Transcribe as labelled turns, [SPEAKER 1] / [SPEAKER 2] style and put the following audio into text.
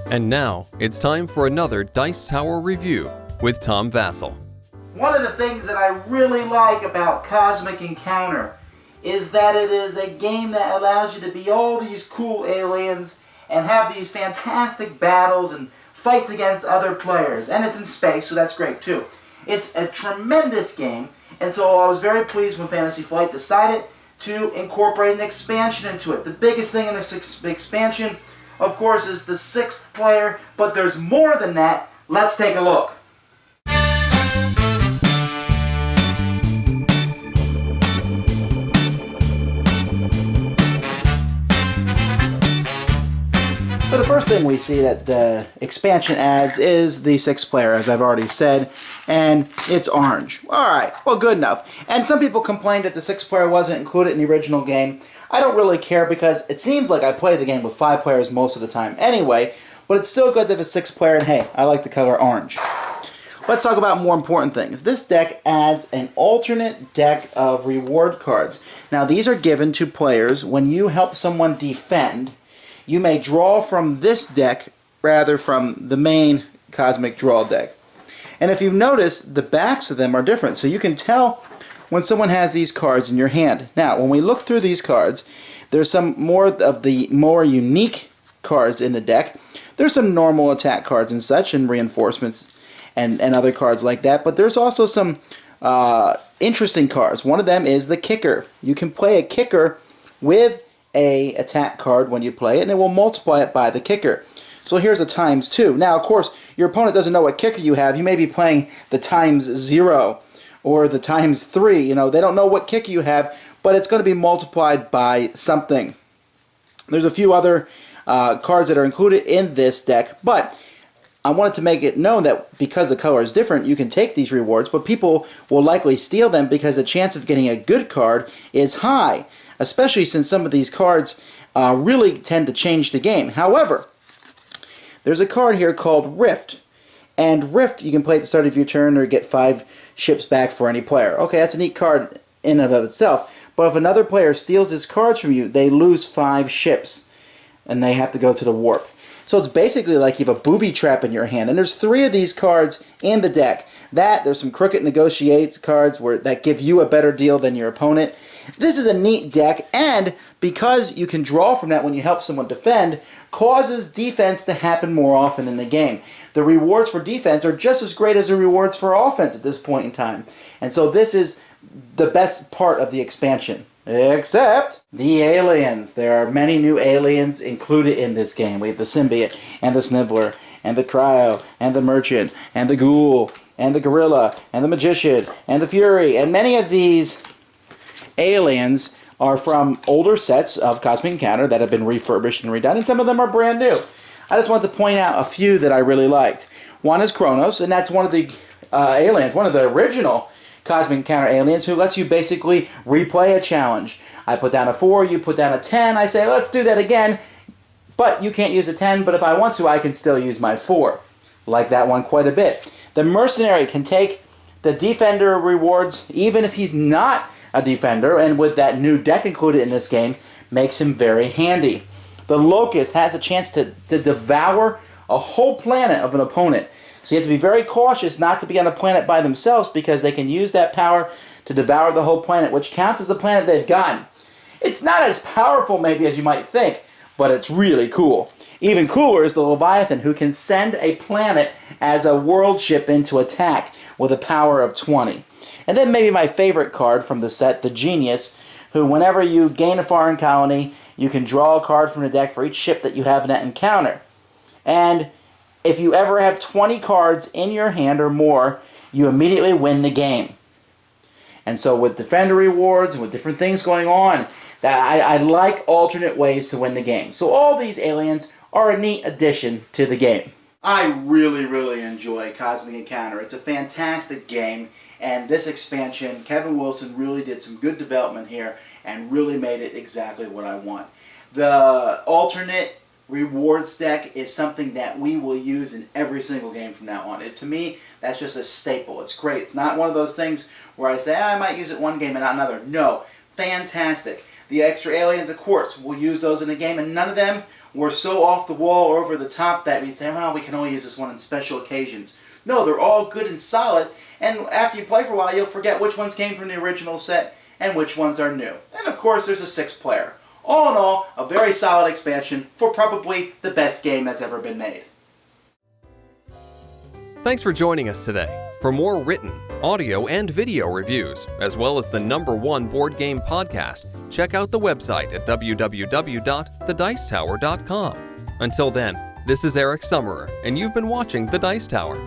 [SPEAKER 1] And now, it's time for another Dice Tower review with Tom Vasel.
[SPEAKER 2] One of the things that I really like about Cosmic Encounter is that it is a game that allows you to be all these cool aliens and have these fantastic battles and fights against other players. And it's in space, so that's great too. It's a tremendous game, and so I was very pleased when Fantasy Flight decided to incorporate an expansion into it. The biggest thing in this expansion, of course, is the 6th player, but there's more than that. Let's take a look. So the first thing we see that the expansion adds is the 6th player, as I've already said, and it's orange. Alright, well, good enough. And some people complained that the 6th player wasn't included in the original game. I don't really care because it seems like I play the game with 5 players most of the time anyway, but it's still good to have a 6th player, and hey, I like the color orange. Let's talk about more important things. This deck adds an alternate deck of reward cards. Now, these are given to players when you help someone defend. You may draw from this deck rather from the main Cosmic Draw deck. And if you've noticed, the backs of them are different, so you can tell when someone has these cards in your hand. Now, when we look through these cards, there's some more of the more unique cards in the deck. There's some normal attack cards and such, and reinforcements and other cards like that, but there's also some interesting cards. One of them is the kicker. You can play a kicker with a attack card when you play it, and it will multiply it by the kicker. So here's a ×2. Now, of course, your opponent doesn't know what kicker you have. You may be playing the ×0 or the ×3. You know, they don't know what kicker you have, but it's going to be multiplied by something. There's a few other cards that are included in this deck, but I wanted to make it known that because the color is different, you can take these rewards, but people will likely steal them because the chance of getting a good card is high, especially since some of these cards really tend to change the game. However, there's a card here called Rift, and Rift you can play at the start of your turn or get 5 ships back for any player. Okay, that's a neat card in and of itself, but if another player steals his cards from you, they lose 5 ships, and they have to go to the warp. So it's basically like you have a booby trap in your hand, and there's 3 of these cards in the deck. There's some Crooked Negotiates cards that give you a better deal than your opponent. This is a neat deck, and because you can draw from that when you help someone defend, causes defense to happen more often in the game. The rewards for defense are just as great as the rewards for offense at this point in time. And so this is the best part of the expansion. Except the aliens. There are many new aliens included in this game. We have the Symbiote, and the Snibbler, and the Cryo, and the Merchant, and the Ghoul, and the Gorilla, and the Magician, and the Fury, and many of these aliens are from older sets of Cosmic Encounter that have been refurbished and redone, and some of them are brand new. I just want to point out a few that I really liked. One is Kronos, and that's one of the aliens, one of the original Cosmic Encounter aliens, who lets you basically replay a challenge. I put down a 4, you put down a 10, I say, let's do that again, but you can't use a 10, but if I want to, I can still use my 4. Like that one quite a bit. The Mercenary can take the Defender rewards, even if he's not a Defender, and with that new deck included in this game, makes him very handy. The Locust has a chance to devour a whole planet of an opponent. So you have to be very cautious not to be on a planet by themselves, because they can use that power to devour the whole planet, which counts as the planet they've gotten. It's not as powerful maybe as you might think, but it's really cool. Even cooler is the Leviathan, who can send a planet as a world ship into attack with a power of 20. And then maybe my favorite card from the set, the Genius, who whenever you gain a foreign colony, you can draw a card from the deck for each ship that you have in that encounter. And if you ever have 20 cards in your hand or more, you immediately win the game. And so with Defender rewards and with different things going on, I like alternate ways to win the game. So all these aliens are a neat addition to the game. I really enjoy Cosmic Encounter. It's a fantastic game, and this expansion, Kevin Wilson really did some good development here and really made it exactly what I want. The alternate rewards deck is something that we will use in every single game from now on. To me, that's just a staple. It's great. It's not one of those things where I say, I might use it one game and not another. No. Fantastic. The extra aliens, of course, we'll use those in the game, and none of them were so off the wall or over the top that we say, well, we can only use this one on special occasions. No, they're all good and solid, and after you play for a while, you'll forget which ones came from the original set and which ones are new. And of course, there's a 6-player. All in all, a very solid expansion for probably the best game that's ever been made.
[SPEAKER 1] Thanks for joining us today. For more written, audio, and video reviews, as well as the #1 board game podcast, check out the website at www.thedicetower.com. Until then, this is Eric Summerer, and you've been watching The Dice Tower.